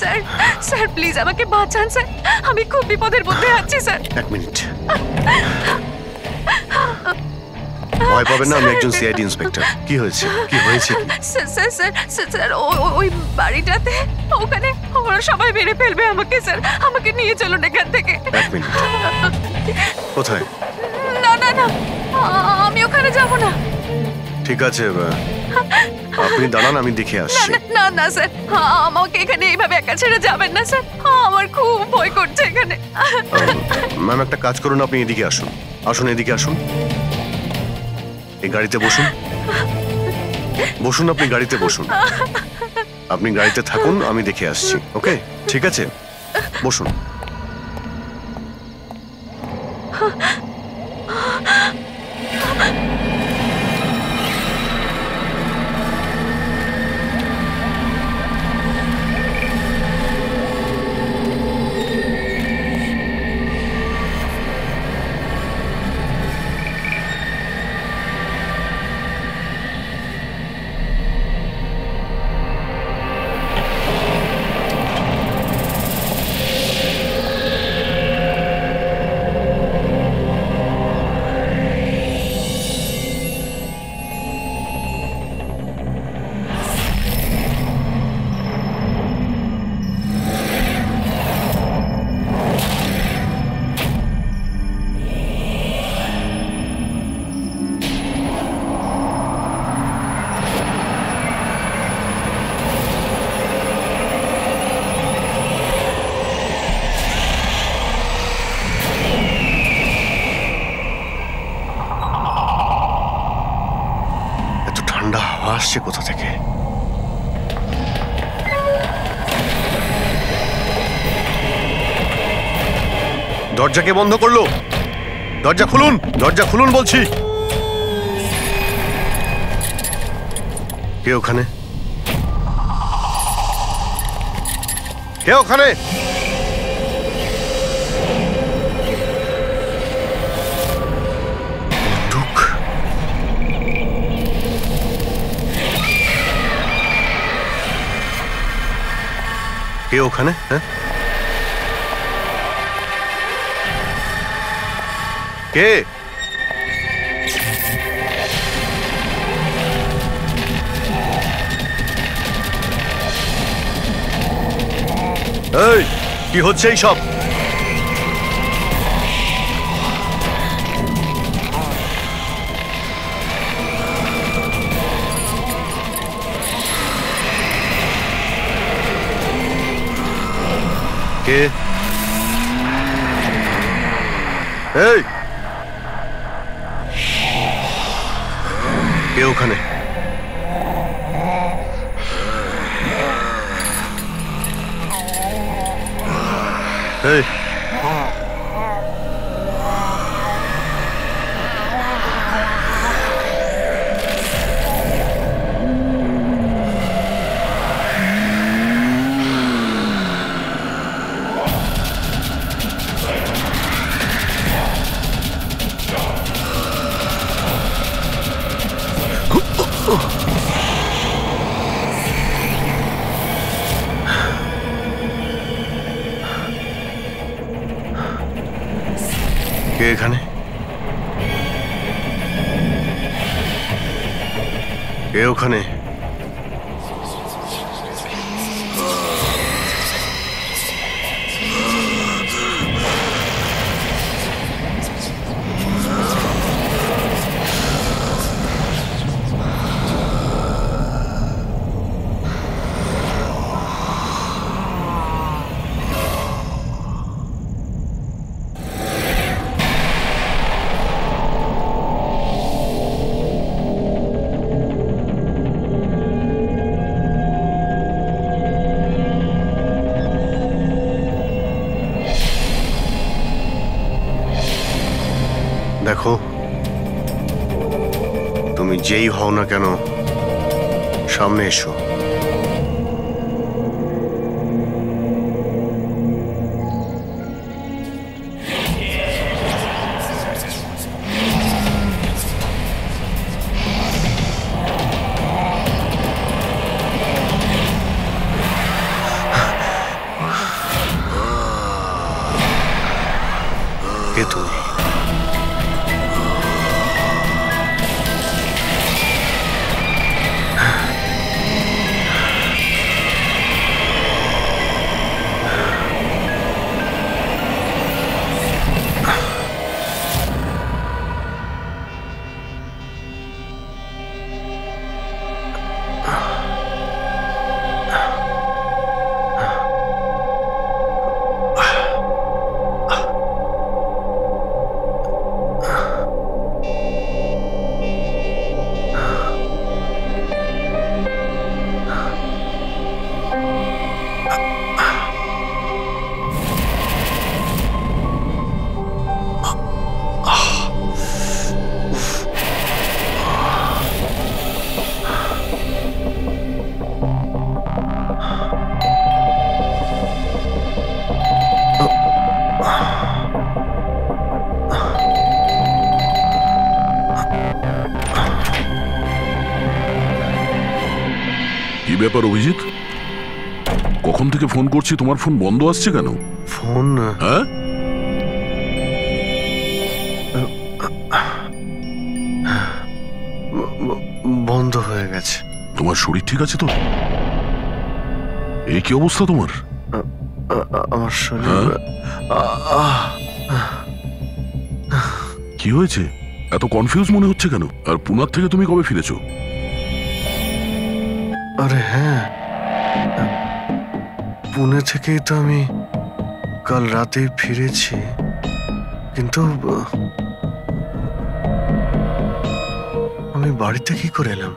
Sir sir please আমাকে বাঁচান sir, আমি খুব বিপদের মধ্যে আছি স্যার। এক মিনিট, ভয় পাবেন না, আমি একজন সিআইডি ইন্সপেক্টর। কি হয়েছে, কি হয়েছে? স্যার স্যার স্যার ওই বাড়িটাতে ওখানে ওরা সবাই মেরে ফেলবে আমাকে স্যার, আমাকে নিয়ে চলুন এখান থেকে। এক মিনিট, কোথায়? না না না, আমি ওখানে যাব না। ঠিক আছে, আপনি দাঁড়ান, আমি দেখে আসছি। না না স্যার, আমাকে এখানে এইভাবে একা ছেড়ে যাবেন না স্যার, আমার খুব ভয় করছে এখানে। ম্যাম একটা কাজ করুন, আপনি এদিকে আসুন, আসুন এদিকে আসুন, এই গাড়িতে বসুন, বসুন, আপনি গাড়িতে বসুন, আপনি গাড়িতে থাকুন, আমি দেখে আসছি। ওকে ঠিক আছে, বসুন। ঠান্ডা হাওয়া আসছে কোথা থেকে? দরজা কে বন্ধ করলো? দরজা খুলুন, দরজা খুলুন বলছি। কে ওখানে? কে ওখানে? কে ওখানে? হ্যাঁ, কে? এই কি হচ্ছে এই সব? কে? এই কে ওখানে? এই কে এখানে? কে ওখানে? দেখো, তুমি যেই হও না কেন, সামনে এসো। কে তুমি? কি ব্যাপার অভিজিৎ? কখন থেকে ফোন করছি, তোমার ফোন বন্ধ আসছে কেন? ফোন হ্যাঁ, বন্ধ হয়ে গেছে। তোমার শরীর ঠিক আছে তো? এই কি অবস্থা তোমার? আমার শরীর কি হয়েছে? এত কনফিউজ মনে হচ্ছে কেন? আর পুনার থেকে তুমি কবে ফিরেছো? আরে হ্যাঁ, পুনে থেকেই তো আমি কাল রাতে ফিরেছি, কিন্তু আমি বাড়িতে কি করে এলাম?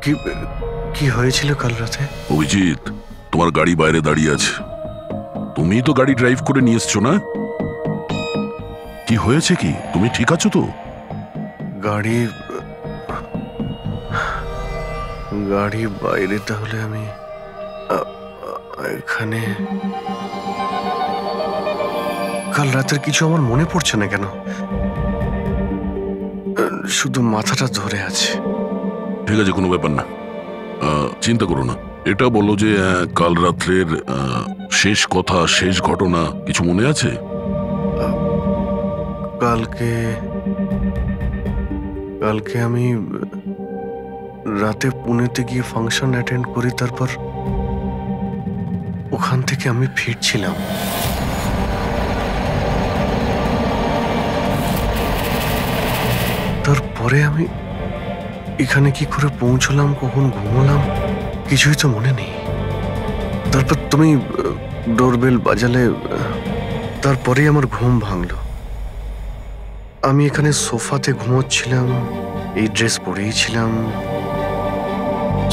কি কি হয়েছিল কাল রাতে? অভিজিৎ, তোমার গাড়ি বাইরে দাঁড়িয়ে আছে, তুমিই তো গাড়ি ড্রাইভ করে নিয়ে এসছো না? কি হয়েছে কি? তুমি ঠিক আছো তো? গাড়ি গাড়ি বাইরে, তাহলে আমি এখানে? কাল রাতের কিছু আমার মনে পড়ছে না কেন, শুধু মাথাটা ধরে আছে। ঠিক আছে, কোনো ব্যাপার না, চিন্তা করো না। এটা বলো যে কাল রাত্রের শেষ কথা, শেষ ঘটনা কিছু মনে আছে? কালকে আমি রাতে পুনেতে গিয়ে ফাংশন অ্যাটেন্ড করি, তারপর ওখান থেকে আমি ফিরছিলাম। তারপরে আমি এখানে কি করে পৌঁছলাম, কখন ঘুমলাম, কিছুই তো মনে নেই। তারপর তুমি ডোরবেল বাজালে, তারপরেই আমার ঘুম ভাঙলো। আমি এখানে সোফাতে ঘুমোচ্ছিলাম, এই ড্রেস পরেই ছিলাম।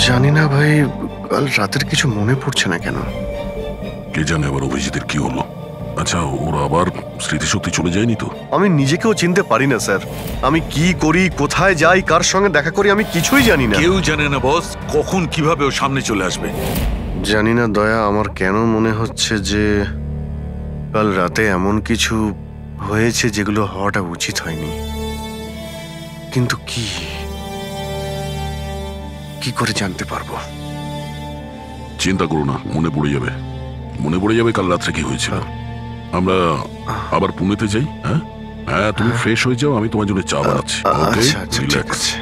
জানি না ভাই, কাল রাতের কিছু মনে পড়ছে না কেন। কে জানে আবার অভিজিতের কি হলো। আচ্ছা, ওরা আবার স্মৃতিশক্তি চলে যায়নি তো? আমি নিজেকেও চিনতে পারি না স্যার। আমি কি করি, কোথায় যাই, কার সঙ্গে দেখা করি, আমি কিছুই জানি না। কেউ জানে না বস, কখন কিভাবে ও সামনে চলে আসবে। জানি না দয়া, আমার কেন মনে হচ্ছে যে কাল রাতে এমন কিছু হয়েছে যেগুলো হওয়াটা উচিত হয়নি। কিন্তু কি করে জানতে পারবো? চিন্তা করো না, মনে পড়ে যাবে কাল রাত্রে কি হয়েছিল। আমরা আবার পুনেতে যাই। হ্যাঁ হ্যাঁ, তুমি ফ্রেশ হয়ে যাও, আমি তোমার জন্য চা বানাচ্ছি। আচ্ছা আচ্ছা, ঠিক আছে।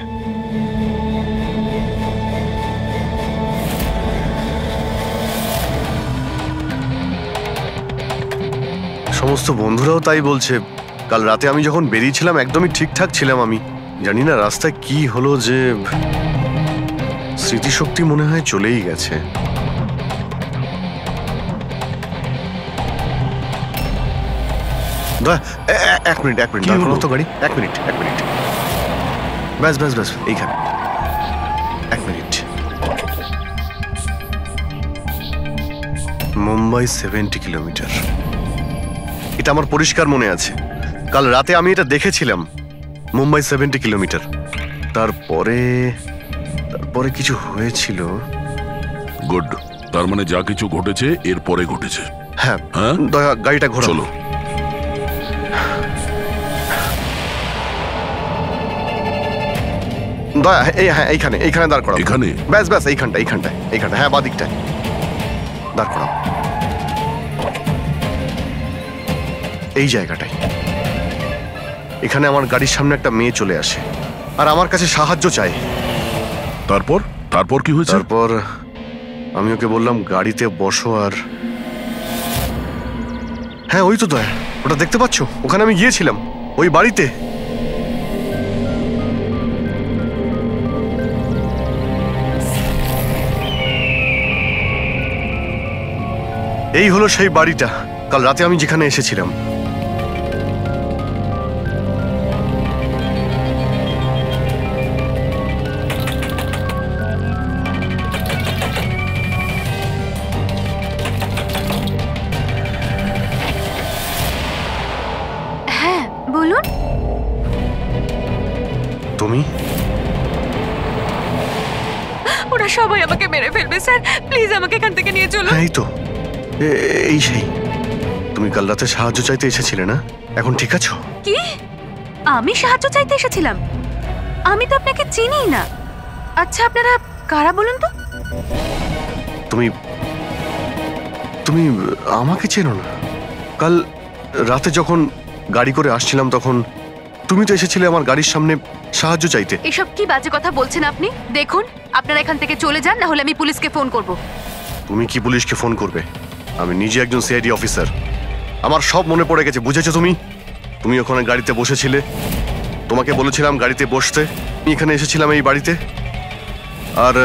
সমস্ত বন্ধুরাও তাই বলছে। কাল রাতে আমি যখন বেরিয়েছিলাম একদমই ঠিকঠাক ছিলাম। আমি জানি না রাস্তায় কি হলো যে স্মৃতিশক্তি মনে হয় চলেই গেছে। এক মিনিট দাঁড় করো তো গাড়ি। এক মিনিট ব্যাস এইখানে। এক মিনিট। মুম্বাই 70 কিলোমিটার, এটা আমার পরিষ্কার মনে আছে। কাল রাতে আমি এটা দেখেছিলাম, মুম্বাই 70 কিলোমিটার। তারপরে কিছু হয়েছিল। গুড, তার মানে যা কিছু ঘটেছে এরপরে ঘটেছে। হ্যাঁ, দয়া গাড়িটা ঘোরাও। চলো। দয়া এইখানে দাঁড় করাও। এখানে? ব্যাস এইখানটায়। হ্যাঁ, বাদিকটায় দাঁড় করাও। এই জায়গাটাই। এখানে আমার গাড়ির সামনে একটা মেয়ে চলে আসে আর আমার কাছে সাহায্য চায়। তারপর তারপর কি হয়েছে? তারপর আমি ওকে বললাম গাড়িতে বসো, আর হ্যাঁ ওই তো দয়া, ওটা দেখতে পাচ্ছ? ওখানে আমি গিয়েছিলাম, ওই বাড়িতে। এই হলো সেই বাড়িটা কাল রাতে আমি যেখানে এসেছিলাম। হ্যাঁ বলুন। তুমি? ওরা সবাই আমাকে মেরে ফেলবে স্যার, প্লিজ আমাকে এখান থেকে নিয়ে চলুন। হ্যাঁ এই তো, এই সেই। তুমি কাল রাতে সাহায্য চাইতে এসেছিলে না? এখন ঠিক আছো? কি? আমি সাহায্য চাইতে এসেছিলাম? আমি তো আপনাকে চিনি না। আচ্ছা আপনারা কারা বলুন তো? তুমি তুমি আমাকে চেনো না? কাল রাতে যখন গাড়ি করে আসছিলাম তখন তুমি তো এসেছিলে আমার গাড়ির সামনে সাহায্য চাইতে। এসব কি বাজে কথা বলছেন আপনি? দেখুন আপনারা এখান থেকে চলে যান, না হলে আমি পুলিশকে ফোন করব। তুমি কি পুলিশকে ফোন করবে? আমি নিজে একজন সিআইডি অফিসার, আমার সব মনে পড়ে গেছে। বুঝেছো তুমি? তুমি ওখানে গাড়িতে বসেছিলে, তোমাকে বলেছিলাম গাড়িতে বসতে। আমি এখানে এসেছিলাম এই বাড়িতে, আর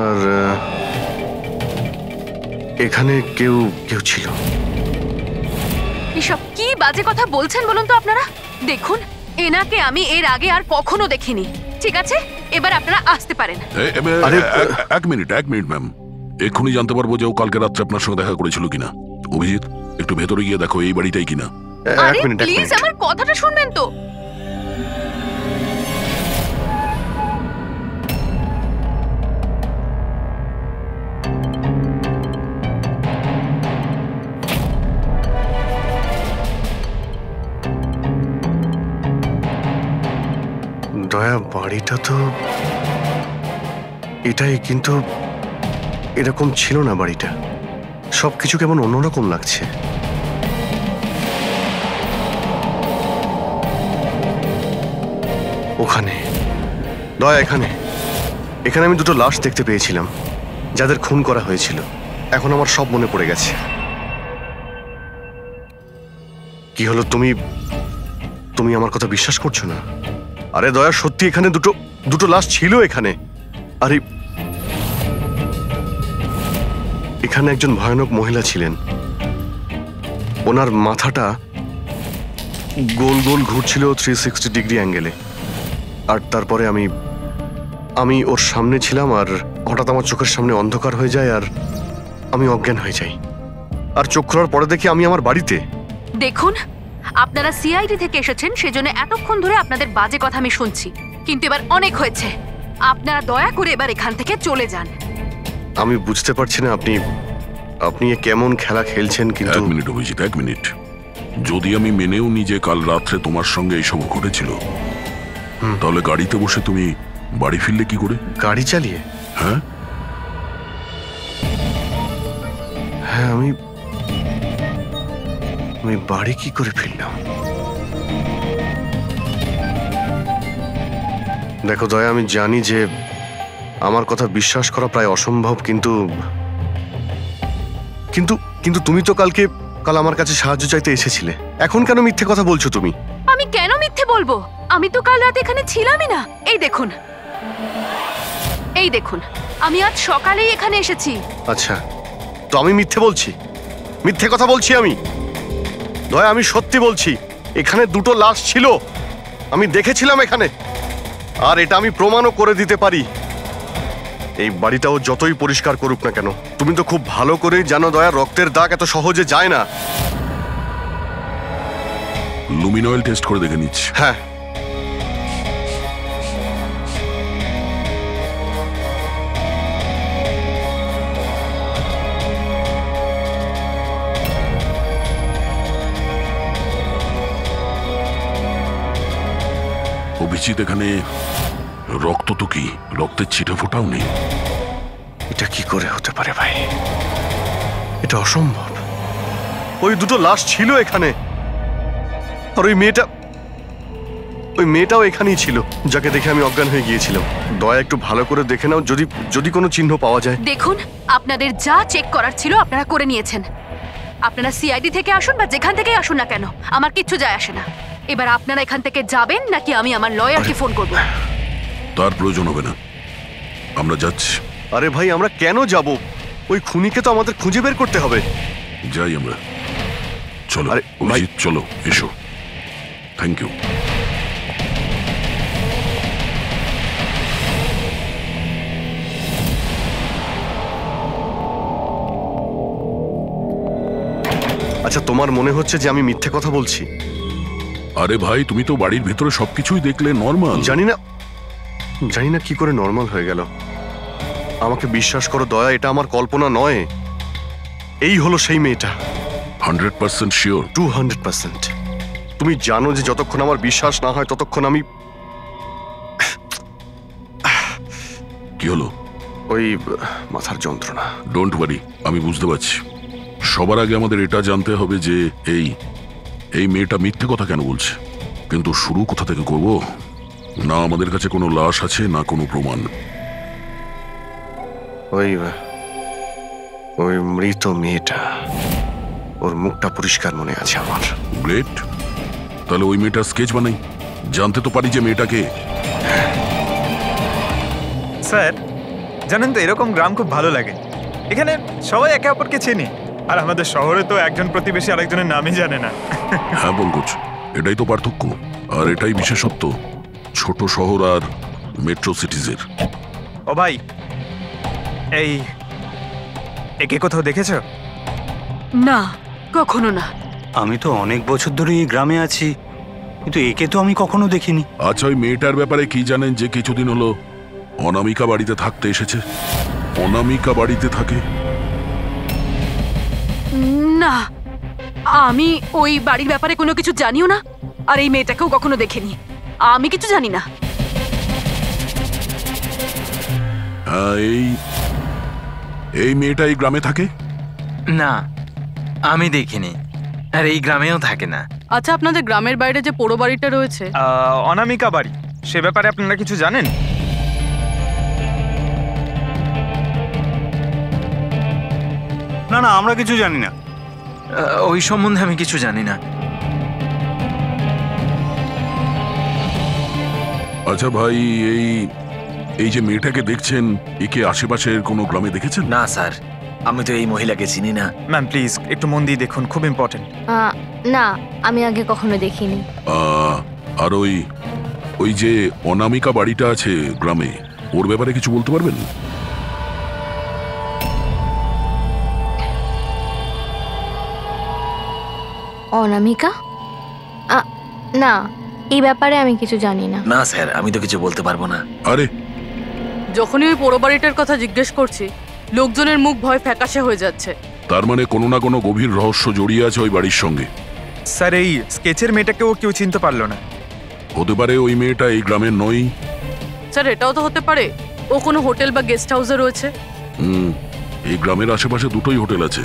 আর এখানে কেউ কেউ ছিল। এসব কি বাজে কথা বলছেন বলুন তো আপনারা? দেখুন এনাকে আমি এর আগে আর কখনো দেখিনি। ঠিক আছে, এবার আপনারা আসতে পারেন। এক মিনিট ম্যাম, এক্ষুনি জানতে পারবো যে ও কালকে রাত্রে আপনার সঙ্গে দেখা করেছিল কিনা। অভিজিৎ, একটু ভেতরে গিয়ে দেখো এই বাড়িটাই কিনা। আরে প্লিজ আমার কথাটা শুনবেন তো। দয়া, বাড়িটা তো এটাই, কিন্তু এরকম ছিল না বাড়িটা। সবকিছু কেমন অন্যরকম লাগছে। ওখানে দয়া, এখানে এখানে আমি দুটো লাশ দেখতে পেয়েছিলাম যাদের খুন করা হয়েছিল। এখন আমার সব মনে পড়ে গেছে। কি হলো, তুমি তুমি আমার কথা বিশ্বাস করছো না? আরে দয়া, সত্যি এখানে দুটো লাশ ছিল এখানে। আরে এখানে একজন ভয়ানক মহিলা ছিলেন, ওনার মাথাটা গোল গোল ঘুরছিল 360 ডিগ্রি অ্যাঙ্গেলে। আর তারপরে আমি ওর সামনে ছিলাম, আর হঠাৎ আমার চোখের সামনে অন্ধকার হয়ে যায় আর আমি অজ্ঞান হয়ে যাই। আর চোখ খোলার পরে দেখি আমি আমার বাড়িতে। দেখুন আপনারা সিআইডি থেকে এসেছেন, সেজন্য এতক্ষণ ধরে আপনাদের বাজে কথা আমি শুনছি, কিন্তু এবার অনেক হয়েছে। আপনারা দয়া করে এবার এখান থেকে চলে যান। আমি বুঝতে পারছি না আপনি এ কেমন খেলা খেলছেন, কিন্তু এক মিনিট অভিজিৎ, এক মিনিট। যদি আমি মেনেও নি যে কাল রাত্রে তোমার সঙ্গে এইসব ঘটেছিল, তাহলে গাড়িতে বসে তুমি বাড়ি ফিরলে কি করে? গাড়ি চালিয়ে? হ্যাঁ হ্যাঁ, আমি বাড়ি কি করে ফিরলাম? দেখো দয়া, আমি জানি যে আমার কথা বিশ্বাস করা প্রায় অসম্ভব, কিন্তু কিন্তু কিন্তু তুমি তো কাল আমার কাছে সাহায্য চাইতে এসেছিলে। এখন কেন মিথ্যে কথা বলছো তুমি? আমি কেন মিথ্যে বলবো? আমি তো কাল রাতে এখানে ছিলামই না। এই দেখুন আমি আজ সকালেই এখানে এসেছি। আচ্ছা, তো আমি মিথ্যে বলছি? মিথ্যে কথা বলছি আমি? দয়া, আমি সত্যি বলছি, এখানে দুটো লাশ ছিল, আমি দেখেছিলাম এখানে, আর এটা আমি প্রমাণও করে দিতে পারি। এই বাড়িটাও যতই পরিষ্কার করুক না কেন, তুমি তো খুব ভালো করেই জানো দয়া, রক্তের দাগ এত সহজে যায় না। লুমিনয়েল টেস্ট করে দেখে নিচ্ছি। হ্যাঁ, অভিজিৎ, এখানে রক্ত তো কি, রক্তের ছিটে ফোটাও নেই। এটা কি করে হতে পারে ভাই? এটা অসম্ভব। ওই দুটো লাশ ছিল এখানে, আর ওই মেয়েটাও এখানেই ছিল, যাকে দেখে আমি অজ্ঞান হয়ে গিয়েছিলাম। দয়া একটু ভালো করে দেখে নাও, যদি কোনো চিহ্ন পাওয়া যায়। দেখুন, আপনাদের যা চেক করার ছিল আপনারা করে নিয়েছেন। আপনারা সিআইডি থেকে আসুন বা যেখান থেকেই আসুন না কেন, আমার কিচ্ছু যায় আসে না। এবার আপনারা এখান থেকে যাবেন নাকি আমি আমার লয়ারকে ফোন করব? তার প্রয়োজন হবে না, আমরা যাচ্ছি। আরে ভাই, আমরা কেন যাব? ওই খুনিকে তো আমাদের খুঁজে বের করতে হবে। যাই আমরা, চলো। আরে, ভাই। অভিজিৎ, চলো, এসো। Thank you. আচ্ছা, তোমার মনে হচ্ছে যে আমি মিথ্যে কথা বলছি? আরে ভাই, তুমি তো বাড়ির ভেতরে সবকিছুই দেখলে, নর্মাল। জানি না কি করে নর্মাল হয়ে গেল। আমাকে বিশ্বাস করো দয়া, এটা আমার কল্পনা নয়। এই হলো সেই মেয়েটা। 100% শিওর? 200%। তুমি জানো যে যতক্ষণ আমার বিশ্বাস না হয় ততক্ষণ আমি কি হলো? ওই মাথার যন্ত্রণা। ডোন্ট ওয়ারি, আমি বুঝতে পারছি। সবার আগে আমাদের এটা জানতে হবে যে এই মেয়েটা মিথ্যে কথা কেন বলছে। কিন্তু শুরু কোথা থেকে করব? না আমাদের কাছে কোনো লাশ আছে, না কোনো প্রমাণ। ওই মৃত মেয়েটা, ওর মুখটা পরিষ্কার মনে আছে আমার। গ্রেট, তাহলে ওই মেয়েটার স্কেচ বানাই, জানতে তো পারি যে মেয়েটাকে। স্যার, জানেন তো এরকম গ্রাম খুব ভালো লাগে। এখানে সবাই একে অপরকে চেনে, আর আমাদের শহরে তো একজন প্রতিবেশী আরেকজনের নামই জানে না। হ্যাঁ পঙ্কজ, এটাই তো পার্থক্য, আর এটাই বিশেষত্ব ছোট শহর আর মেট্রো সিটিজের। ও ভাই, একে কোথাও দেখেছো? না, কখনো না। আমি তো অনেক বছর ধরে এই গ্রামে আছি, কিন্তু একে তো আমি কখনো দেখিনি। আচ্ছা, ওই মেয়েটার ব্যাপারে কি জানেন যে কিছুদিন হলো অনামিকা বাড়িতে থাকতে এসেছে? অনামিকা বাড়িতে থাকে? না, আমি ওই বাড়ির ব্যাপারে কোনো কিছু জানিও না, আর এই মেয়েটাকেও কখনো দেখিনি। আমি কিছু জানি না। হ্যাঁ, এই মেয়েটা এই গ্রামে থাকে? না, আমি দেখিনি, আর এই গ্রামেও থাকে না। আচ্ছা, আপনাদের গ্রামের বাইরে যে পোড়ো বাড়িটা রয়েছে, অনামিকা বাড়ি, সে ব্যাপারে আপনারা কিছু জানেন? না না, আমরা কিছু জানি না। ওই সম্বন্ধে আমি কিছু জানি না। আচ্ছা ভাই, এই যে মেয়েটাকে দেখছেন, একে আশেপাশের কোনো গ্রামে দেখেছেন? না স্যার, আমি তো এই মহিলাকে চিনি না। ম্যাম প্লিজ একটু মন দিয়ে দেখুন, খুব ইম্পর্টেন্ট। না, আমি আগে কখনো দেখিনি। আর ওই যে অনামিকা বাড়িটা আছে গ্রামে, ওর ব্যাপারে কিছু বলতে পারবেন? অনামিকা? না, এই ব্যাপারে আমি কিছু জানি না। না স্যার, আমি তো কিছু বলতে পারবো না। আরে, যখনই ওই পোড়ো বাড়িটার কথা জিজ্ঞেস করছি, লোকজনের মুখ ভয় ফ্যাকাশে হয়ে যাচ্ছে। তার মানে কোনো না কোনো গভীর রহস্য জড়িয়ে আছে ওই বাড়ির সঙ্গে। স্যার, এই স্কেচের মেয়েটাকেও কেউ চিনতে পারলো না। হতে পারে ওই মেয়েটা এই গ্রামের নয়। স্যার, এটাও তো হতে পারে ও কোনো হোটেল বা গেস্ট হাউসে রয়েছে। এই গ্রামের আশেপাশে দুটোই হোটেল আছে,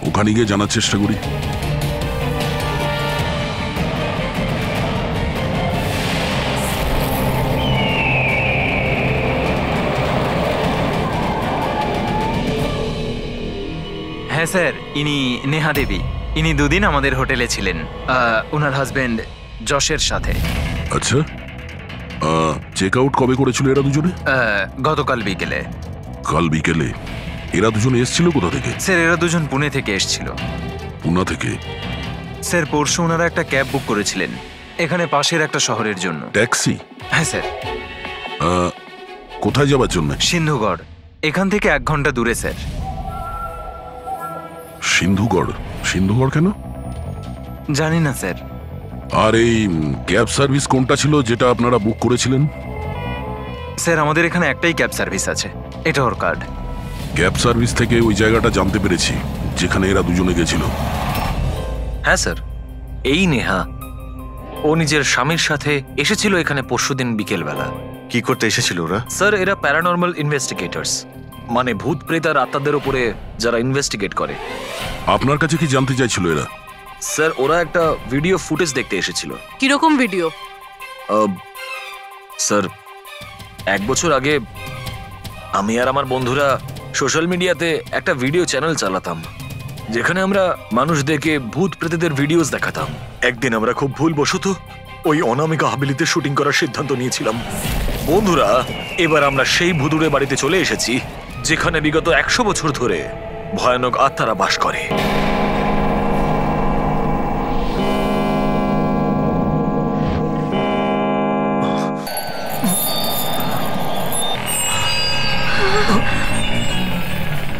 ওখানে গিয়ে জানার চেষ্টা করি। হ্যাঁ স্যার, ইনি নেহা দেবী। ইনি দুদিন আমাদের হোটেলে ছিলেন, ওনার হাজবেন্ড যশের সাথে। আচ্ছা, চেক আউট কবে করেছিল এরা দুজনে? গতকাল বিকেলে। কাল বিকেলে? এরা দুজনে এসেছিল কোথা থেকে? স্যার, এরা দুজন পুনে থেকে এসেছিল। পুনা থেকে? স্যার, পরশু ওনারা একটা ক্যাব বুক করেছিলেন এখানে পাশের একটা শহরের জন্য। ট্যাক্সি? হ্যাঁ স্যার। কোথায় যাবার জন্য? সিন্ধুগড়, এখান থেকে 1 ঘন্টা দূরে স্যার। সিন্ধুগড়? সিন্ধুগড় কেন? জানি না স্যার। আর এই ক্যাব সার্ভিস কোনটা ছিল যেটা আপনারা বুক করেছিলেন? স্যার, আমাদের এখানে একটাই ক্যাব সার্ভিস আছে, এটা ওর কার্ড। ক্যাব সার্ভিস থেকে ওই জায়গাটা জানতে পেরেছি যেখানে এরা দুজনে গেছিল। হ্যাঁ স্যার, এই নেহা, ও নিজের স্বামীর সাথে এসেছিল এখানে পরশুদিন বিকেলবেলা। কি করতে এসেছিল ওরা? স্যার, এরা প্যারানর্মাল ইনভেস্টিগেটর্স, মানে ভূত প্রেত আর আত্মাদের উপরে যারা ইনভেস্টিগেট করে। আপনার কাছে কি জানতে চাইছিল এরা? স্যার ওরা একটা ভিডিও ফুটেজ দেখতে এসেছিল। কিরকম ভিডিও? স্যার 1 বছর আগে আমি আর আমার বন্ধুরা সোশ্যাল মিডিয়াতে একটা ভিডিও চ্যানেল চালাতাম, যেখানে আমরা মানুষদেরকে ভূত প্রেতদের ভিডিওস দেখাতাম। একদিন আমরা খুব ভুলবশত ওই অনামিকা হাভেলিতে শুটিং করার সিদ্ধান্ত নিয়েছিলাম। বন্ধুরা, এবার আমরা সেই ভুতুড়ে বাড়িতে চলে এসেছি, যেখানে বিগত 100 বছর ধরে ভয়ানক আত্মারা বাস করে।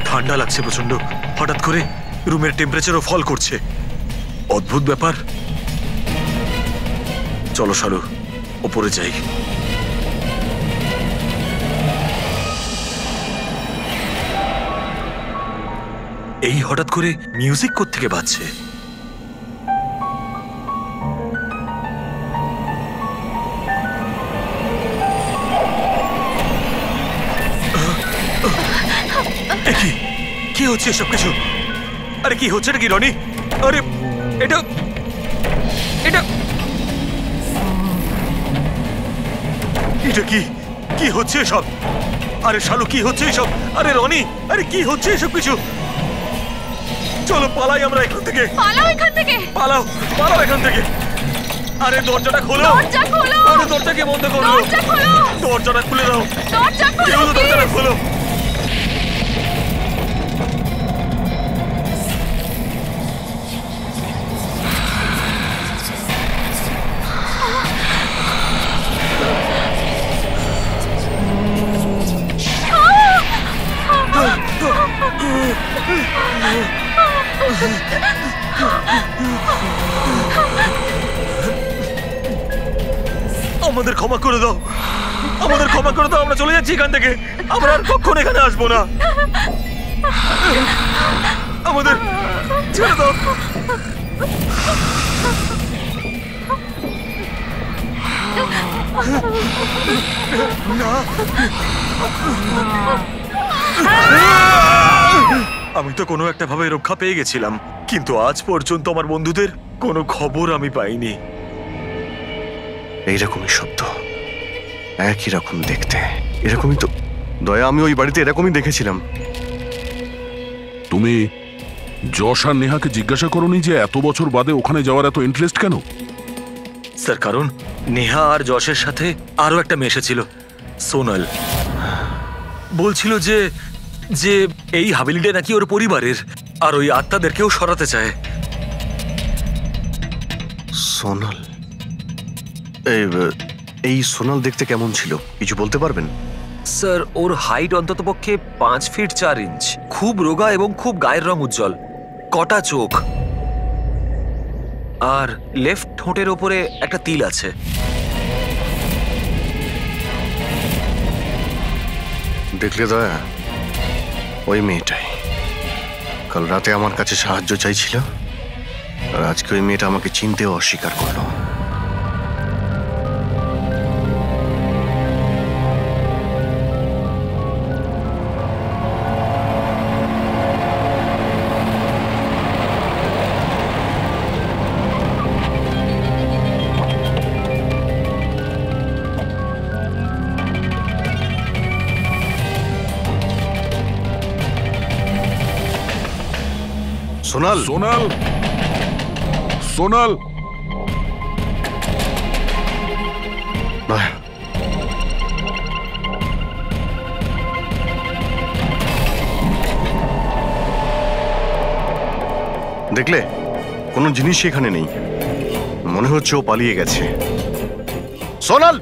ঠান্ডা লাগছে প্রচন্ড। হঠাৎ করে রুমের টেম্পারেচারও ফল করছে। অদ্ভুত ব্যাপার। চলো শালু, ওপরে যাই। এই হঠাৎ করে মিউজিক কোত্থেকে বাজছে? কি হচ্ছে সব কিছু? আরে কি হচ্ছে নাকি রনি? আরে এটা এটা এটা কি কি হচ্ছে সব? আরে শালু, কি হচ্ছে সব? আরে রনি, আরে কি হচ্ছে এসব কিছু? চলো পালাই আমরা এখান থেকে। পালাও এখান থেকে। পালাও, পালাও এখান থেকে। আরে দরজাটা খোলো। দরজা খোলো। আরে দরজা কে বন্ধ করো? দরজা খোলো। দরজাটা খুলে দাও। দরজা খোলো। কেউ দরজাটা খোলো। আমাদের ক্ষমা করে দাও, আমাদের ক্ষমা করে দাও। আমরা চলে যাচ্ছি এখান থেকে। আমরা আর কখনো এখানে আসবো না। আমাদের ছেড়ে দাও। না, আমি তো কোনো একটা ভাবে রক্ষা পেয়ে গেছিলাম, কিন্তু আজ পর্যন্ত আমার বন্ধুদের কোনো খবর আমি পাইনি। এইরকমই শব্দ, একই রকম দেখতে, এরকমই তো। দয়া, আমি ওই বাড়িতে এরকমই দেখেছিলাম। তুমি যশ আর নেহাকে জিজ্ঞাসা করোনি যে এত বছর বাদে ওখানে যাওয়ার এত ইন্টারেস্ট কেন? স্যার, কারণ নেহা আর যশের সাথে আরো একটা মেয়ে এসেছিল, সোনাল। বলছিল যে যে এই হাভেলিটা নাকি ওর পরিবারের, আর ওই আত্মাদেরকেও সরাতে চায়। সোনাল? এই সোনাল দেখতে কেমন ছিল, কিছু বলতে পারবেন? স্যার, ওর হাইট অন্ততপক্ষে 5 ফিট 4 ইঞ্চ, খুব রোগা এবং খুব গায়ের রং উজ্জ্বল, কটা চোখ, আর লেফট ঠোঁটের ওপরে একটা তিল আছে। দেখলে দয়া, ওই মেয়েটাই কাল রাতে আমার কাছে সাহায্য চাইছিল, আর আজকে ওই মেয়েটা আমাকে চিনতেও অস্বীকার করলো। সোনাল, সোনাল, সোনাল। দেখলে কোনো জিনিসই এখানে নেই, মনে হচ্ছে ও পালিয়ে গেছে। সোনাল,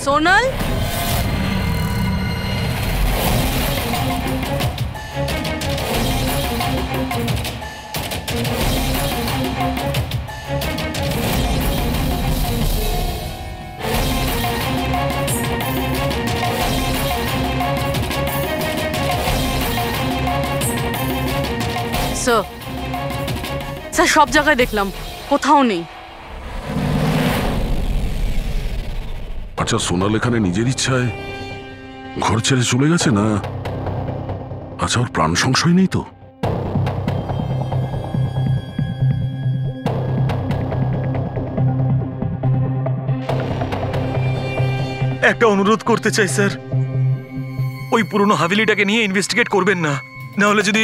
সোনাল, স্যার সব জায়গায় দেখলাম, কোথাও নেই। আচ্ছা, সোনাল এখানে নিজের ইচ্ছায় ঘর ছেড়ে চলে গেছে না? আচ্ছা, ওর প্রাণ সংশয় নেই তো? একটা অনুরোধ করতে চাই স্যার, ওই পুরনো হাভেলিটাকে নিয়ে ইনভেস্টিগেট করবেন না। না হলে যদি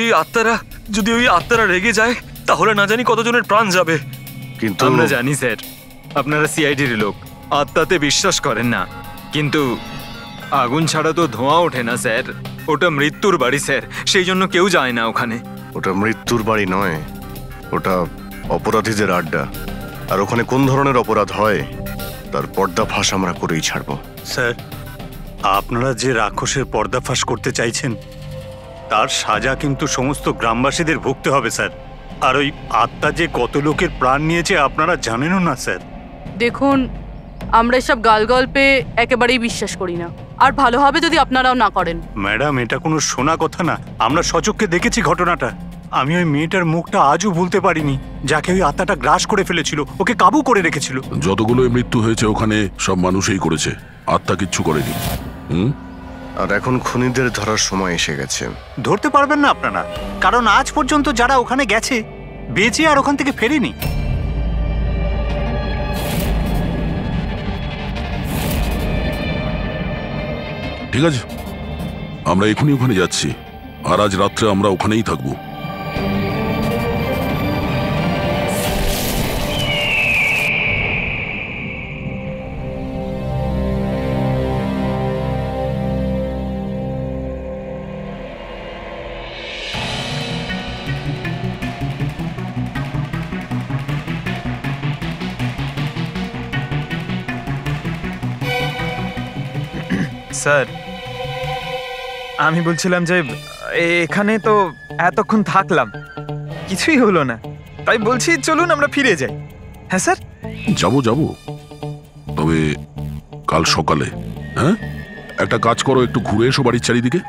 ওই আত্মারা রেগে যায়, তাহলে না জানি কতজনের প্রাণ যাবে। কিন্তু আমরা জানি স্যার, আপনারা সিআইডির লোক, আত্মাতে বিশ্বাস করেন না, কিন্তু আগুন ছাড়া তো ধোঁয়া ওঠে না স্যার। ওটা মৃত্যুর বাড়ি স্যার, সেই জন্য কেউ যায় না ওখানে। ওটা মৃত্যুর বাড়ি নয়, ওটা অপরাধীদের আড্ডা। আর ওখানে কোন ধরনের অপরাধ হয় তার পর্দাফাঁস আমরা করেই ছাড়বো। স্যার, আপনারা যে রাক্ষসের পর্দাফাঁস করতে চাইছেন তার সাজা কিন্তু সমস্ত গ্রামবাসীদের ভুগতে হবে স্যার। আর ওই আত্মা যে কত লোকের প্রাণ নিয়েছে আপনারা জানেনও না স্যার। দেখুন, আমরা এসব গালগল্পে একেবারেই বিশ্বাস করি না, আর ভালো হবে যদি আপনারাও না করেন। ম্যাডাম, এটা কোনো শোনা কথা না, আমরা সচক্ষে দেখেছি ঘটনাটা। আমি ওই মেয়েটার মুখটা আজও ভুলতে পারিনি, যাকে ওই আত্মাটা গ্রাস করে ফেলেছিল, ওকে কাবু করে রেখেছিল। যতগুলো মৃত্যু হয়েছে ওখানে সব মানুষই করেছে, আত্মা কিচ্ছু করেনি। আর এখন খুনিদের ধরার সময় এসে গেছে। ধরতে পারবেন না আপনারা, কারণ আজ পর্যন্ত যারা ওখানে গেছে বেঁচে আর ওখান থেকে ফেরেনি। ঠিক আছে, আমরা এখনই ওখানে যাচ্ছি, আর আজ রাত্রে আমরা ওখানেই থাকবো। স্যার, আমি বলছিলাম যে এখানে তো এতক্ষণ থাকলাম, কিছুই হলো না, তাই বলছি চলুন আমরা ফিরে যাই। হ্যাঁ স্যার, যাবো, তবে কাল সকালে। হ্যাঁ, একটা কাজ করো, একটু ঘুরে এসো বাড়ির চারিদিকে।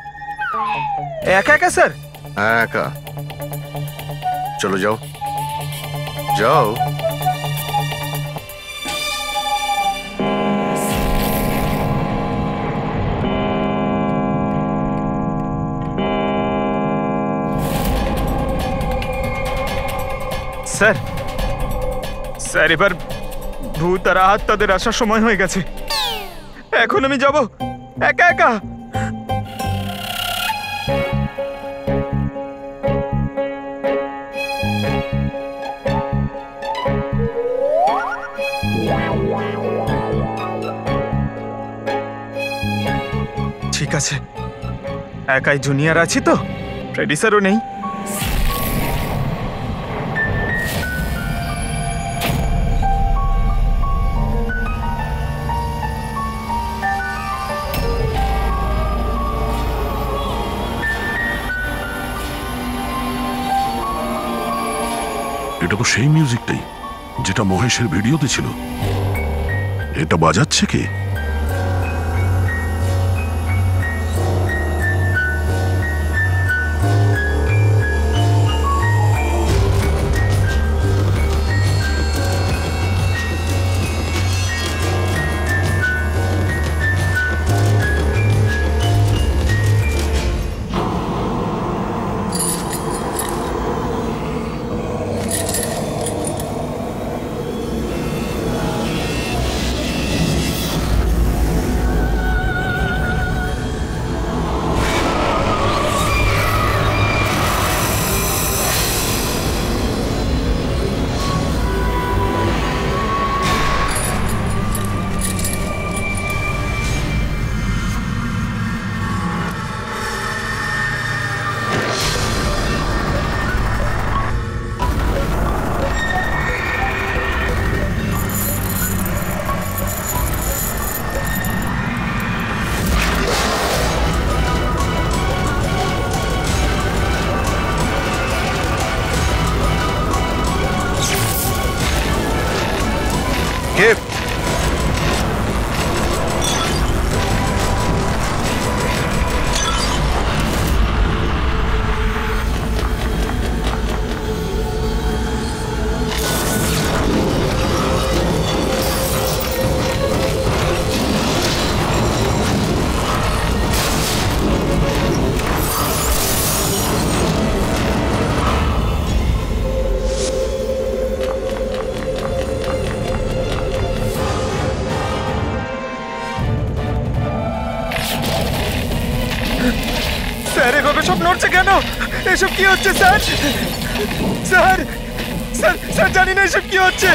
একা একা স্যার? হ্যাঁ, একা। চলো, যাও যাও। স্যার, স্যার, এবার ভূত আর আত্মাদের আসার সময় হয়ে গেছে। এখন আমি যাব একা একা? ঠিক আছে, একাই জুনিয়র আছি তো, ফ্রেডি স্যারও নেই। এটা তো সেই মিউজিকটাই যেটা মহেশের ভিডিওতে ছিল। এটা বাজাচ্ছে কে? স্যার এভাবে সব নড়ছে কেন? এসব কি হচ্ছে স্যার? স্যার স্যার স্যার জানি না এসব কি হচ্ছে।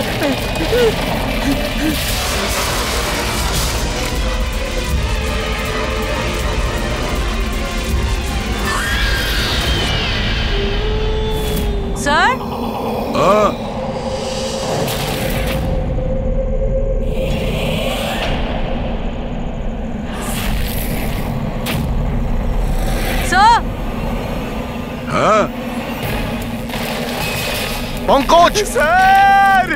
স্যার স্যার হ্যাঁ পঙ্কজ! স্যার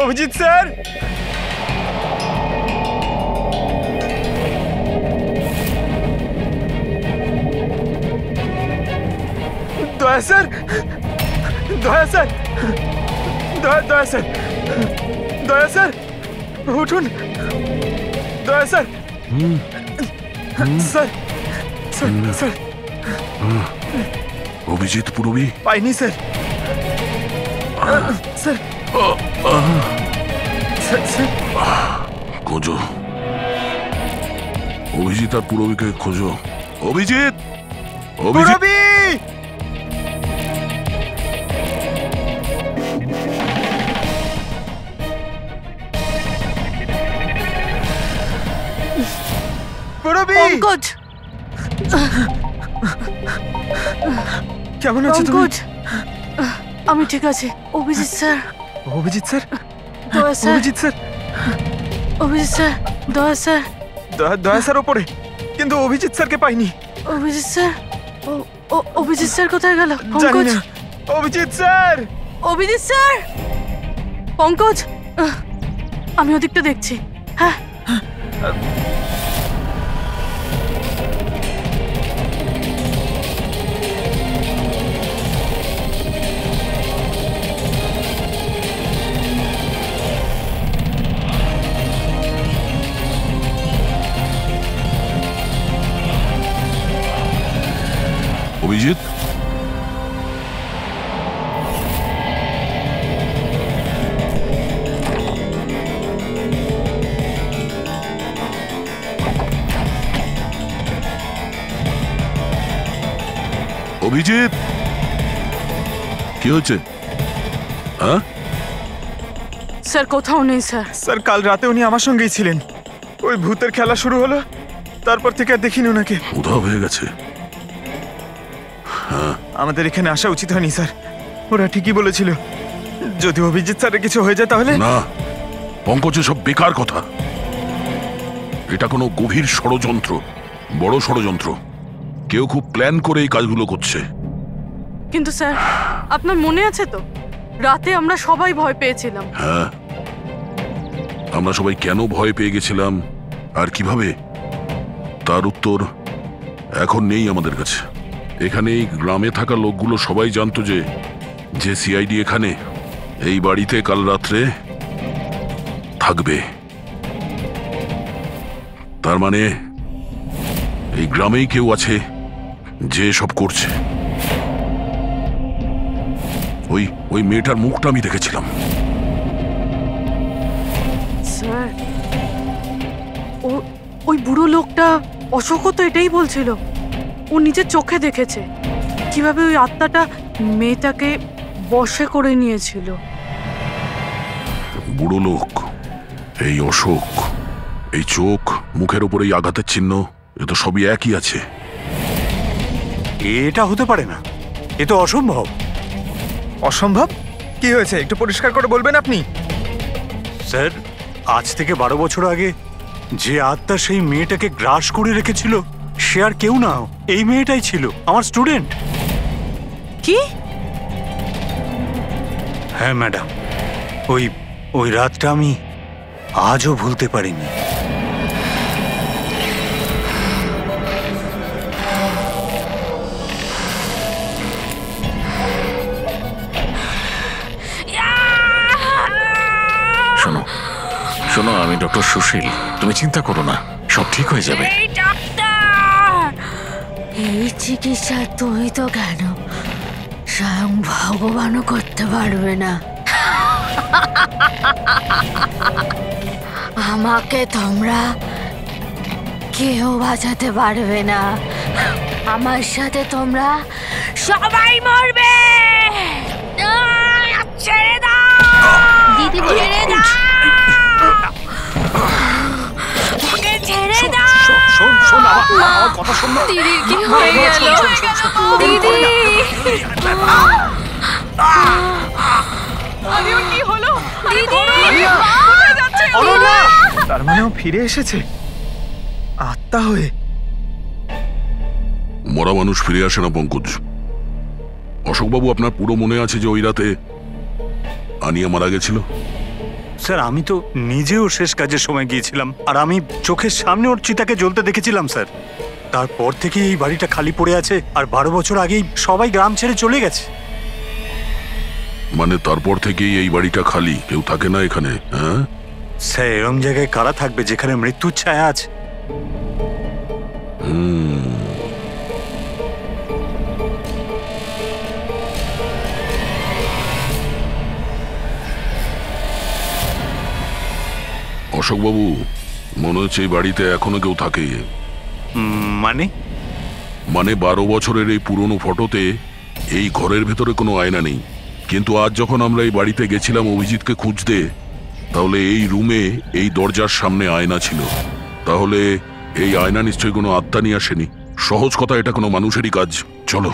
অভিজিৎ স্যার, দয়া স্যার, দয়া স্যার, দয়া স্যার, দয়া স্যার, উঠুন, দয়া sir, sir sir sir. Abhijit Purabi পাইনি স্যার, স্যার স্যার খোঁজো, অভিজিৎ আর পুরবীকে খোঁজো। অভিজিৎ, অভিজিৎ, পুরবী! পুরবী! পঙ্কজ, কেমন আছো তুমি? পঙ্কজ, আমি ঠিক আছি। অভিজিৎ স্যার, অভিজিৎ স্যার, দয়া sir, Abhijit sir, Abhijit sir, দয়া স্যার, দয়া স্যার ওপরে, কিন্তু অভিজিৎ স্যারকে পাইনি। অভিজিৎ স্যার, অভিজিৎ স্যার কোথায় গেল? জানি পঙ্কজ, না। অভিজিৎ স্যার! অভিজিৎ স্যার, পঙ্কজ, আমি ওদিকটা দেখছি। হ্যাঁ, অভিজিৎ, অভিজিৎ, কি হচ্ছে? হ্যাঁ, স্যার কোথাও নেই স্যার। স্যার কাল রাতে উনি আমার সঙ্গেই ছিলেন, ওই ভূতের খেলা শুরু হলো, তারপর থেকে আর দেখিনি ওনাকে। উধাও হয়ে গেছে। আমাদের এখানে আসা উচিত হয়নি স্যার, ওরা ঠিকই বলেছিল যদি অভিজিৎ স্যারের কিছু হয়ে যায় তাহলে। না পঙ্কজ, সব বেকার কথা। এটা কোনো গভীর ষড়যন্ত্র, বড় ষড়যন্ত্র। কেউ খুব প্ল্যান করে এই কাজগুলো করছে। কিন্তু স্যার, আপনার মনে আছে তো রাতে আমরা সবাই ভয় পেয়েছিলাম? হ্যাঁ, আমরা সবাই কেন ভয় পেয়ে গেছিলাম আর কিভাবে, তার উত্তর এখন নেই আমাদের কাছে। এখানে এই গ্রামে থাকা লোকগুলো সবাই জানতো যে সিআইডি এখানে এই বাড়িতে কাল রাত্রে থাকবে। তার মানে এই গ্রামেই কেউ আছে যে সব করছে। ওই মেয়েটার মুখটা আমি দেখেছিলাম। স্যার ও ওই বুড়ো লোকটা অশোকও তো এটাই বলছিল। ও নিজের চোখে দেখেছে কিভাবে ওই আত্মাটা মেয়েটাকে বশে করে নিয়েছিল। বুড়ো লোক, এই অশোক, এই চোখ, মুখের উপর এই আঘাতের চিহ্ন, এ তো সবই একই আছে। এটা হতে পারে না, এ তো অসম্ভব। অসম্ভব? কি হয়েছে একটু পরিষ্কার করে বলবেন আপনি? স্যার, আজ থেকে 12 বছর আগে যে আত্মা সেই মেয়েটাকে গ্রাস করে রেখেছিল সে আর কেউ না, এই মেয়েটাই ছিল, আমার স্টুডেন্ট। কি? হ্যাঁ ম্যাডাম, ওই রাতটা আমি আজও ভুলতে পারিনি। শোনো শোনো, আমি ডক্টর সুশীল, তুমি চিন্তা করো না, সব ঠিক হয়ে যাবে। এই চিকিৎসা তুই তো কেন, স্বয়ং ভগবানও করতে পারবে না। আমাকে তোমরা কেউ বাঁচাতে পারবে না। আমার সাথে তোমরা সবাই মরবে। ছেড়ে দাও দিদি, ছেড়ে দাও, ছেড়ে দাও। কথা শোন। দিদির কি হয়ে গেল? দিদি, কি হলো? তার মানে ও ফিরে এসেছে আত্মা হয়ে। মরা মানুষ ফিরে আসে না পঙ্কজ। অশোকবাবু, আপনার পুরো মনে আছে যে ওই রাতে আনিয়া মারা গেছিল? স্যার, আমি তো নিজেও শেষ কাজের সময় গিয়েছিলাম, আর আমি চোখের সামনে ওর চিতাকে জ্বলতে দেখেছিলাম স্যার। তারপর থেকে এই বাড়িটা খালি পড়ে আছে, আর 12 বছর আগেই সবাই গ্রাম ছেড়ে চলে গেছে। মানে তারপর থেকেই এই বাড়িটা খালি, কেউ থাকে না এখানে? হ্যাঁ স্যার, এরম জায়গায় কারা থাকবে যেখানে মৃত্যুর ছায়া আছে? অশোকবাবু, মনে হচ্ছে এই বাড়িতে এখনো কেউ থাকে। মানে? মানে 12 বছরের এই পুরনো ফটোতে এই ঘরের ভেতরে কোনো আয়না নেই, কিন্তু আজ যখন আমরা এই বাড়িতে গেছিলাম অভিজিৎকে খুঁজতে, তাহলে এই রুমে এই দরজার সামনে আয়না ছিল। তাহলে এই আয়না নিশ্চয়ই কোনো আত্মা নিয়ে আসেনি। সহজ কথা, এটা কোনো মানুষেরই কাজ। চলো।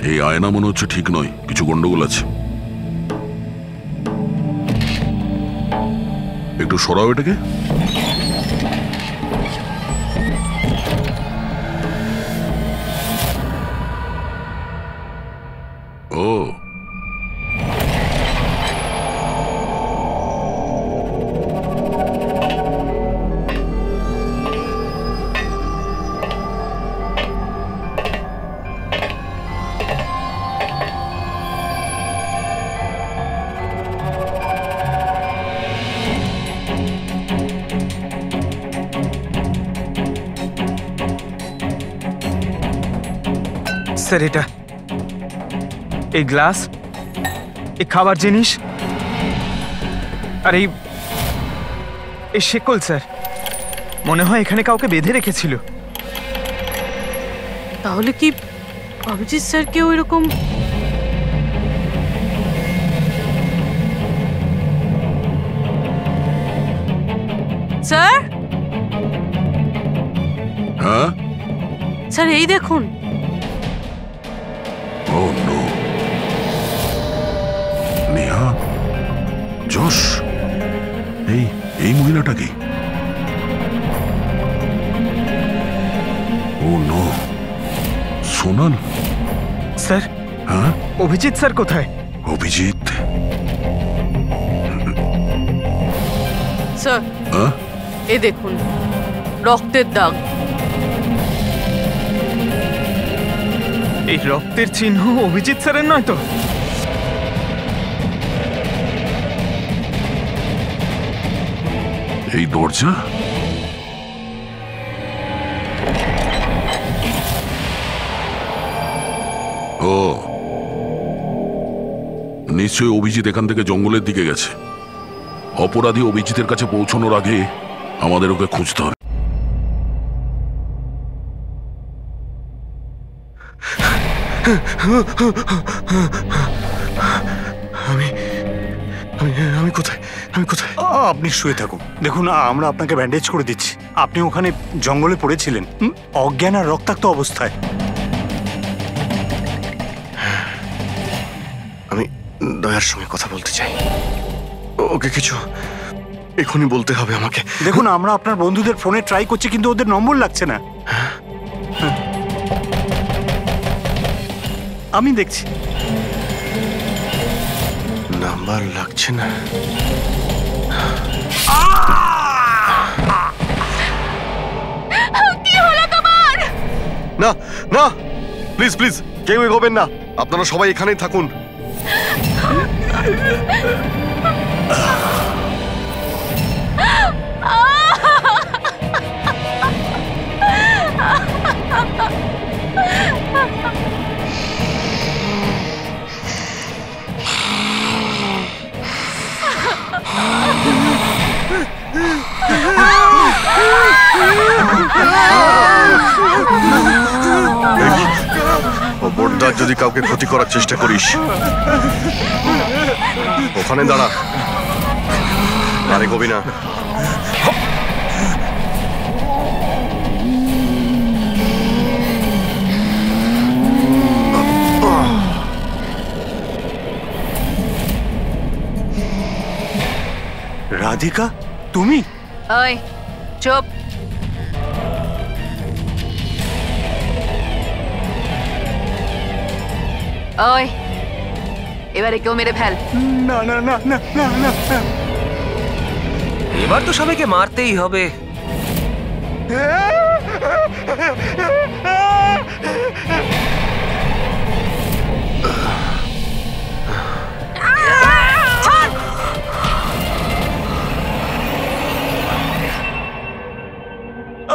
এই আয়না মনে হচ্ছে ঠিক নয়, কিছু গন্ডগোল আছে। একটু সরাও এটাকে। ও, স্যার, এটা এই গ্লাস, এই খাবার জিনিস, আর এই শেকল স্যার, মনে হয় এখানে কাউকে বেঁধে রেখেছিল। তাহলে কি অভিজিৎ স্যার কেউ এরকম? স্যার, হ্যাঁ স্যার এই দেখুন। ও নো, নেহা, যশ, এই মহিলাটা কি? ও নো, সোনাল। স্যার, হ্যাঁ, অভিজিৎ স্যার কোথায়? অভিজিৎ? স্যার, হ্যাঁ, এই দেখুন রক্তের দাগ। এই রক্তের চিহ্ন অভিজিৎ স্যারের নয় তো? এই দরজা? ও নিশ্চয়ই অভিজিৎ এখান থেকে জঙ্গলের দিকে গেছে। অপরাধী অভিজিতের কাছে পৌঁছানোর আগে আমাদের ওকে খুঁজতে হবে। আমি কোথায়? আপনি শুয়ে থাকুন। দেখুন আমরা আপনাকে ব্যান্ডেজ করে দিচ্ছি। আপনি ওখানে জঙ্গলে পড়েছিলেন অজ্ঞান আর রক্তাক্ত অবস্থায়। আমি দয়ার সঙ্গে কথা বলতে চাই। ওকে কিছু এখনই বলতে হবে আমাকে। দেখুন আমরা আপনার বন্ধুদের ফোনে ট্রাই করছি, কিন্তু ওদের নম্বর লাগছে না। আমি দেখছি নাম্বার লাগছে না। কি হলো তোমার? না না, প্লিজ প্লিজ কেউ এগোবেন না, আপনারা সবাই এখানেই থাকুন। খবরদার যদি কাউকে ক্ষতি করার চেষ্টা করিস, ওখানে দাঁড়া, আরে কবি না। রাধিকা, তুমি? ওই চুপ। ওই এবারে কেউ মেরে ফেল। না না না না না না। এবার তো সবাইকে মারতেই হবে।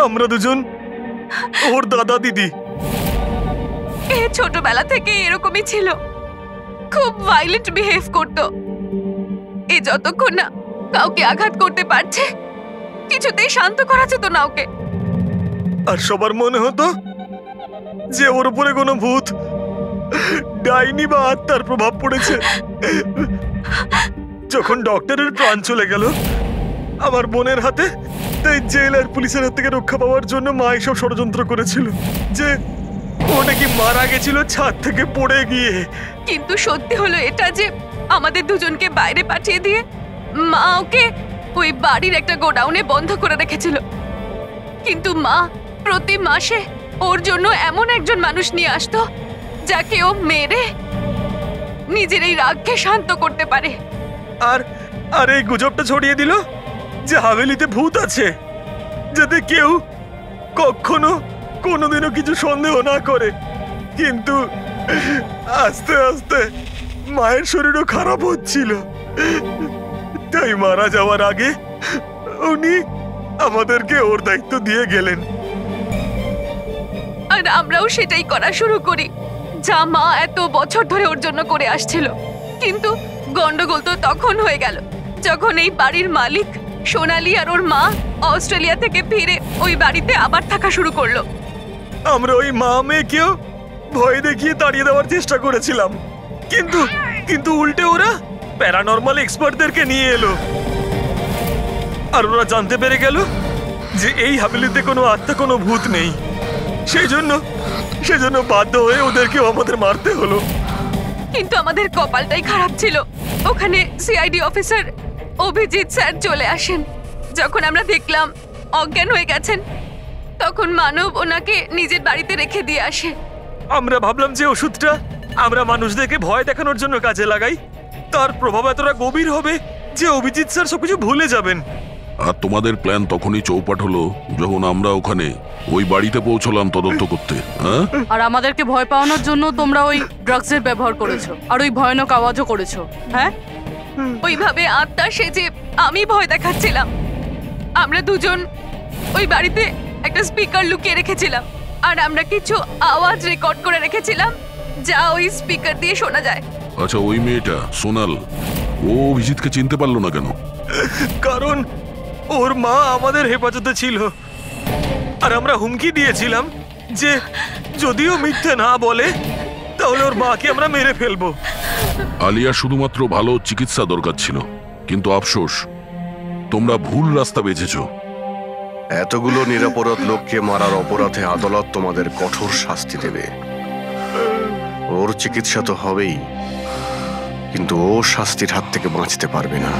আমরা দুজন ওর দাদা দিদি। এ ছোটবেলা থেকে এরকমই ছিল, খুব ভাইলেন্ট বিহেভ করত। এ যতক্ষণ না কাউকে আঘাত করতে পারছে কিছুতেই শান্ত করা যেত না ওকে। আর সবার মনে হতো যে ওর উপরে কোনো ভূত, ডাইনি বা আত্মার প্রভাব পড়েছে। যখন ডক্টরের প্রাণ চলে গেল আমার বোনের হাতে, তাই জেল আর পুলিশের হাত থেকে রক্ষা পাওয়ার জন্য মা এসব ষড়যন্ত্র করেছিল যে ও নাকি মারা গেছিল ছাদ থেকে পড়ে গিয়ে। কিন্তু সত্যি হলো এটা যে আমাদের দুজনকে বাইরে পাঠিয়ে দিয়ে মা ওকে ওই বাড়ির একটা গোডাউনে বন্ধ করে রেখেছিল। কিন্তু মা প্রতি মাসে ওর জন্য এমন একজন মানুষ নিয়ে আসতো যাকে ও মেরে নিজের এই রাগকে শান্ত করতে পারে। আর এই গুজবটা ছড়িয়ে দিল যে হাভেলিতে ভূত আছে, যাতে কেউ কখনো কোনোদিনও কিছু সন্দেহ না করে। কিন্তু আস্তে আস্তে মায়ের শরীরও খারাপ হচ্ছিল, তাই মারা যাওয়ার আগে উনি আমাদেরকে ওর দায়িত্ব দিয়ে গেলেন। আর আমরাও সেটাই করা শুরু করি যা মা এত বছর ধরে ওর জন্য করে আসছিল। কিন্তু গন্ডগোল তো তখন হয়ে গেল যখন এই বাড়ির মালিক সোনালি আর ওর মা অস্ট্রেলিয়া থেকে ফিরে ওই বাড়িতে আবার থাকা শুরু করলো। আমরা ওই মা মেয়েকেও ভয় দেখিয়ে তাড়িয়ে দেওয়ার চেষ্টা করেছিলাম, কিন্তু উল্টে ওরা প্যারানর্মাল এক্সপার্টদেরকে নিয়ে এলো। আর ওরা জানতে পেরে গেল যে এই হাভেলিতে কোনো আত্মা, কোনো ভূত নেই। সেই জন্য বাধ্য হয়ে ওদেরকেও আমাদের মারতে হলো। কিন্তু আমাদের কপালটাই খারাপ ছিল, ওখানে সিআইডি অফিসার অভিজিৎ স্যার চলে আসেন। যখন আমরা দেখলাম অজ্ঞান হয়ে গেছেন, তখন মানব ওনাকে নিজের বাড়িতে রেখে দিয়ে আসে। আমরা ভাবলাম যে ওষুধটা আমরা মানুষদেরকে ভয় দেখানোর জন্য কাজে লাগাই, তার প্রভাব এতটা গভীর হবে যে অভিজিৎ স্যার সবকিছু ভুলে যাবেন। আর তোমাদের প্ল্যান তখনই চৌপাট হলো যখন আমরা ওখানে ওই বাড়িতে পৌঁছলাম তদন্ত করতে। হ্যাঁ, আর আমাদেরকে ভয় পাওয়ানোর জন্য তোমরা ওই ড্রাগসের ব্যবহার করেছো আর ওই ভয়ানক আওয়াজও করেছো। হ্যাঁ, ওইভাবে আত্মা সেজে আমি ভয় দেখাচ্ছিলাম। আমরা দুজন ওই বাড়িতে একটা স্পিকার লুকিয়ে রেখেছিলাম আর আমরা কিছু আওয়াজ রেকর্ড করে রেখেছিলাম যা ওই স্পিকার দিয়ে শোনা যায়। আচ্ছা, ওই মেয়েটা সোনাল, ও অভিজিৎকে চিনতে পারলো না কেন? কারণ ওর মা আমাদের হেফাজতে ছিল, আর আমরা হুমকি দিয়েছিলাম যে যদিও মিথ্যে না বলে তাহলে ওর মাকে আমরা মেরে ফেলবো। আলিয়া শুধুমাত্র ভালো চিকিৎসা দরকার ছিল, কিন্তু আফসোস তোমরা ভুল রাস্তা বেছেছো। এতগুলো নিরাপরাধ লোককে মারার অপরাধে আদালত তোমাদের কঠোর শাস্তি দেবে। ওর চিকিৎসা তো হবেই, কিন্তু ও শাস্তির হাত থেকে বাঁচতে পারবে না।